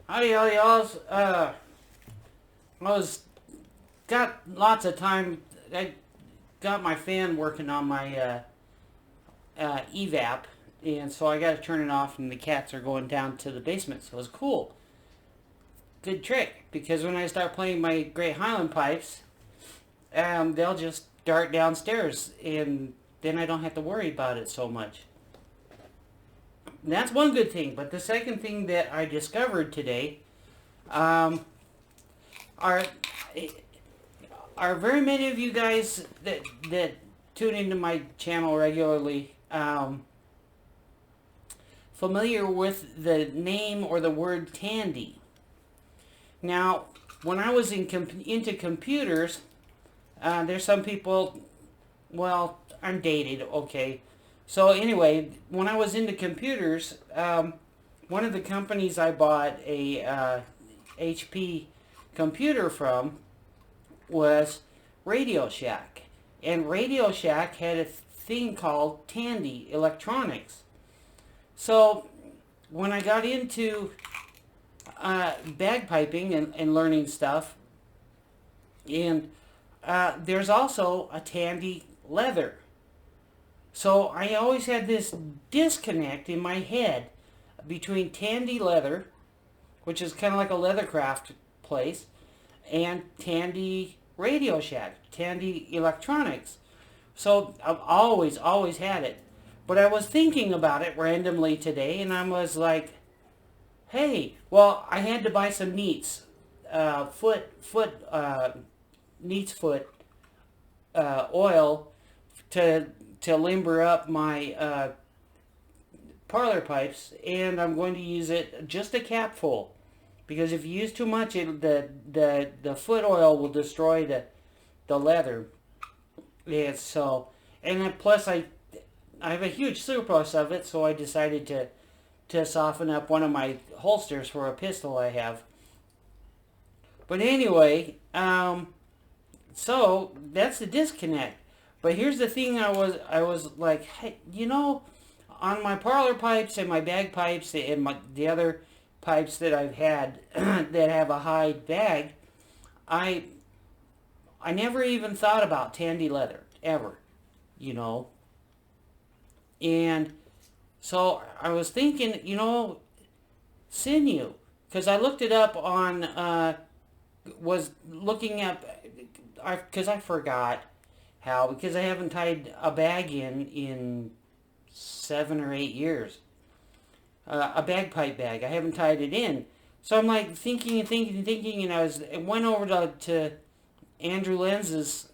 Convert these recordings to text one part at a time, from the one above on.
Howdy, howdy, y'all. Got lots of time. I got my fan working on my evap, and so I got to turn it off, and the cats are going down to the basement. So it's cool. Good trick, because when I start playing my Great Highland pipes, they'll just dart downstairs, and then I don't have to worry about it so much. And that's one good thing. But the second thing that I discovered today, are are very many of you guys that tune into my channel regularly familiar with the name or the word Tandy. Now, when I was into computers, there's some people, well, I'm dated, okay. So anyway, when I was into computers, one of the companies I bought a HP computer from was Radio Shack. And Radio Shack had a thing called Tandy Electronics. So when I got into bagpiping and learning stuff, and there's also a Tandy leather. So I always had this disconnect in my head between Tandy leather, which is kind of like a leathercraft place, and Tandy Radio Shack, Tandy Electronics. So I've always had it. But I was thinking about it randomly today, and I was like, hey, well, I had to buy some Neats, Neats foot oil to limber up my parlor pipes, and I'm going to use it just a capful, because if you use too much, the foot oil will destroy the leather. And so, and then plus I have a huge surplus of it, so I decided to soften up one of my holsters for a pistol I have. But anyway, so that's the disconnect. But here's the thing, I was like, hey, on my parlor pipes and my bagpipes and the other pipes that I've had that have a hide bag, I never even thought about Tandy leather, ever, And so I was thinking, sinew, because I looked it up on, was looking up, because I forgot how, because I haven't tied a bag in 7 or 8 years. A bagpipe bag. I haven't tied it in. So I'm like thinking, and I went over to Andrew Lenz's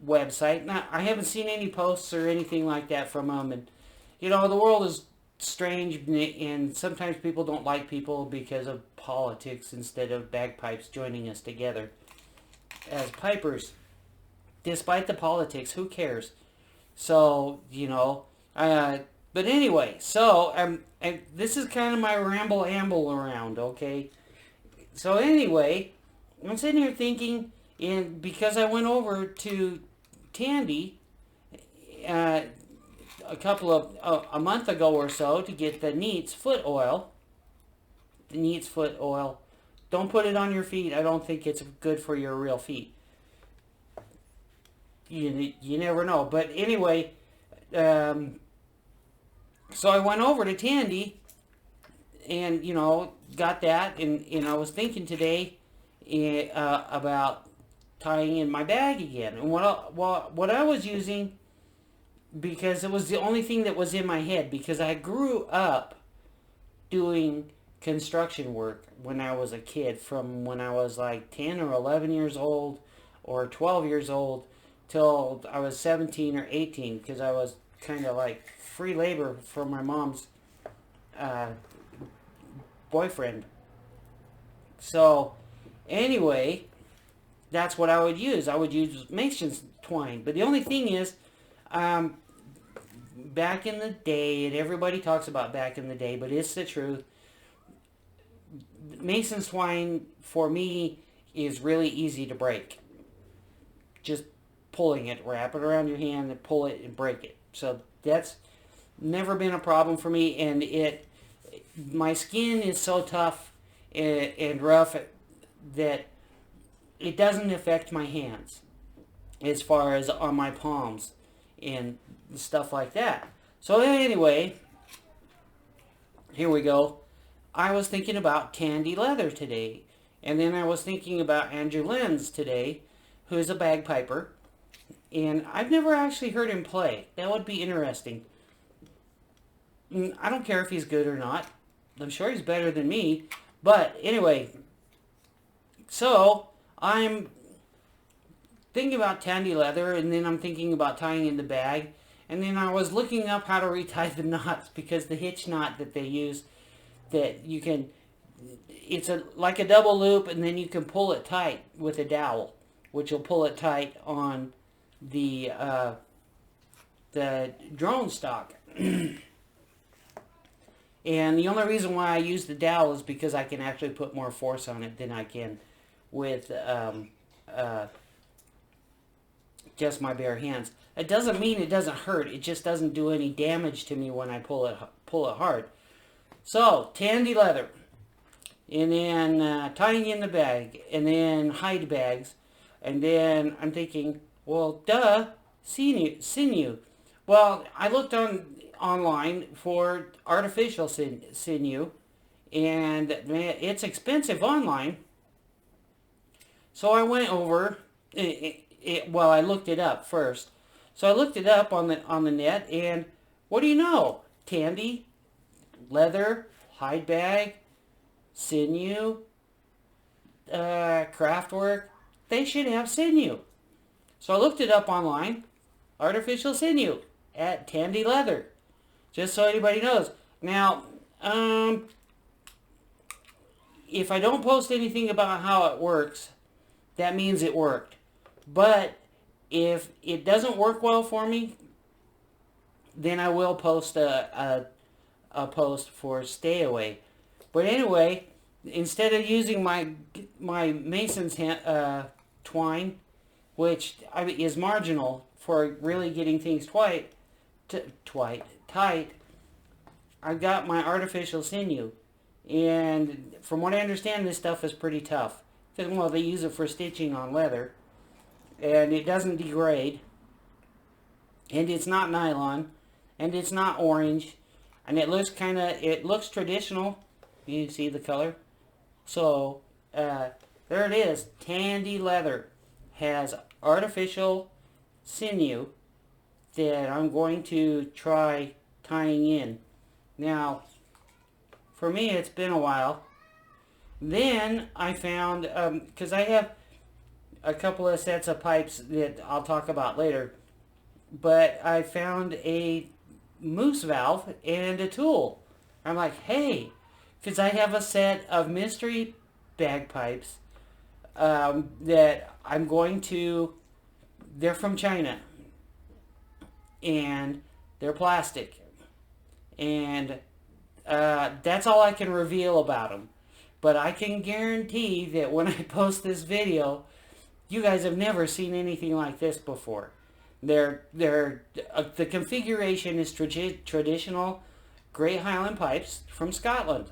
website. Now, I haven't seen any posts or anything like that from him. And, the world is strange, and sometimes people don't like people because of politics instead of bagpipes joining us together as pipers. Despite the politics, who cares? So, but anyway, so this is kind of my amble around, okay? So anyway, I'm sitting here thinking, and because I went over to Tandy a month ago or so to get the Neats foot oil. The Neats foot oil. Don't put it on your feet. I don't think it's good for your real feet. You never know. But anyway, so I went over to Tandy and, got that. And I was thinking today about tying in my bag again. And what I was using, because it was the only thing that was in my head, because I grew up doing construction work when I was a kid, from when I was like 10 or 11 years old or 12 years old till I was 17 or 18, because I was kind of like free labor for my mom's boyfriend. So anyway, that's what I would use. I would use Mason's twine. But the only thing is, back in the day, and everybody talks about back in the day, but it's the truth, Mason's twine for me is really easy to break. Just pulling it, wrap it around your hand and pull it and break it. So that's never been a problem for me, and my skin is so tough and rough that it doesn't affect my hands as far as on my palms and stuff like that. So anyway, here we go. I was thinking about Tandy Leather today, and then I was thinking about Andrew Lenz today, who is a bagpiper, and I've never actually heard him play. That would be interesting. I don't care if he's good or not. I'm sure he's better than me. But anyway, so I'm thinking about Tandy Leather, and then I'm thinking about tying in the bag. And then I was looking up how to retie the knots, because the hitch knot that they use, that you can, it's like a double loop, and then you can pull it tight with a dowel, which will pull it tight on the drone stock. And the only reason why I use the dowel is because I can actually put more force on it than I can with just my bare hands. It doesn't mean it doesn't hurt. It just doesn't do any damage to me when I pull it hard. So, Tandy Leather. And then tying in the bag. And then hide bags. And then I'm thinking, well, duh, sinew. Well, I looked online for artificial sinew, and it's expensive online. So I went over. Well, I looked it up first. So I looked it up on the net, and what do you know? Tandy, leather, hide bag, sinew, craftwork. They should have sinew. So I looked it up online. Artificial sinew at Tandy Leather. Just so anybody knows. Now, if I don't post anything about how it works, that means it worked. But if it doesn't work well for me, then I will post a post for stay away. But anyway, instead of using my mason's twine, which is marginal for really getting things tight, I got my artificial sinew. And from what I understand, this stuff is pretty tough. Well, they use it for stitching on leather. And it doesn't degrade. And it's not nylon. And it's not orange. And it looks traditional. You see the color? So, there it is. Tandy Leather has artificial sinew that I'm going to try tying in. Now, for me, it's been a while. Then I found, because I have a couple of sets of pipes that I'll talk about later, but I found a moose valve and a tool. I'm like, hey, because I have a set of mystery bagpipes that I'm going to, they're from China, and they're plastic, and that's all I can reveal about them. But I can guarantee that when I post this video, you guys have never seen anything like this before. The configuration is traditional Great Highland pipes from Scotland,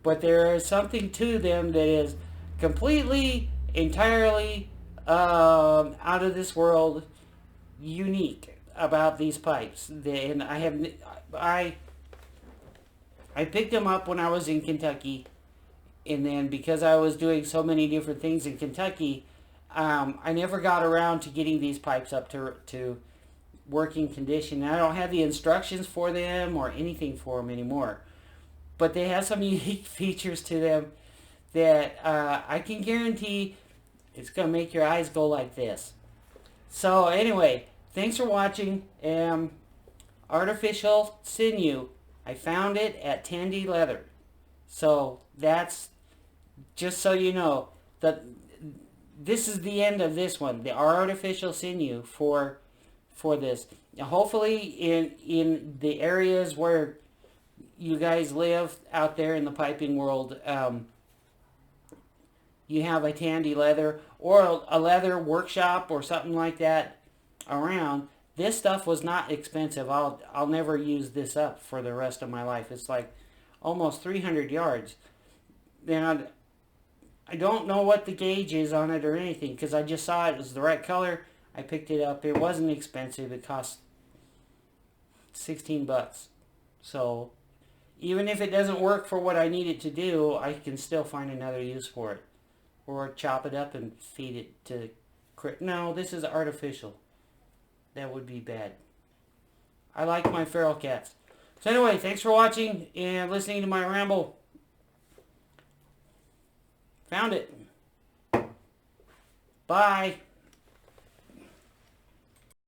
but there is something to them that is completely, entirely out of this world, unique about these pipes. And I picked them up when I was in Kentucky, and then because I was doing so many different things in Kentucky, I never got around to getting these pipes up to working condition. I don't have the instructions for them or anything for them anymore. But they have some unique features to them that I can guarantee it's going to make your eyes go like this. So anyway, thanks for watching. Artificial sinew. I found it at Tandy Leather. So that's, just so you know, this is the end of this one. The artificial sinew for this. Now, hopefully in the areas where you guys live out there in the piping world, you have a Tandy Leather or a leather workshop or something like that around. This stuff was not expensive. I'll never use this up for the rest of my life. It's like almost 300 yards. Now, I don't know what the gauge is on it or anything because I just saw it was the right color. I picked it up. It wasn't expensive. It cost 16 bucks. So even if it doesn't work for what I need it to do, I can still find another use for it. Or chop it up and feed it to... No, this is artificial. That would be bad. I like my feral cats. So anyway, thanks for watching and listening to my ramble. Found it. Bye.